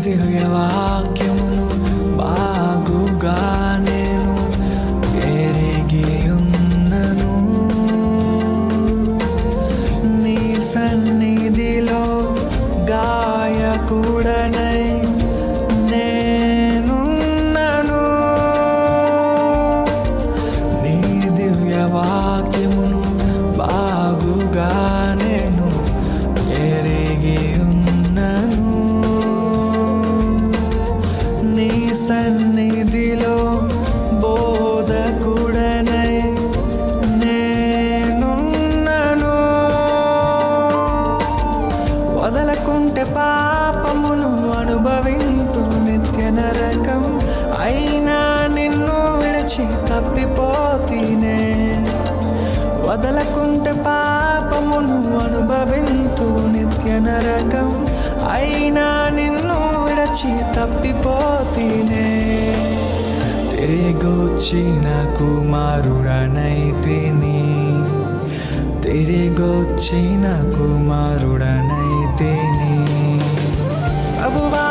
దివ్యవాక్యమును బాగుగా నేను ఎరిగి ఉన్నను. నీ సన్నిధిలో గాయకుడనై నేనున్నను. నీ దివ్యవాక్యమును బాగుగా నేను ఎరిగి ఉన్నను. నీ సన్నిధిలో బోధకుడనై నేనున్నను. వదలకుంటే పాపమును అనుభవింతు నిత్య నరకం, అయినా నిన్ను విడిచి తప్పిపోతీనే. వదలకుంటే పాపమును అనుభవింతు నిత్య నరకం, అయినా నిన్ను విడిచి తప్పిపోతీనే. తిరిగొచ్చిన కుమారుడనైతిని, తిరిగొచ్చిన కుమారుడనైతిని. ప్రభువా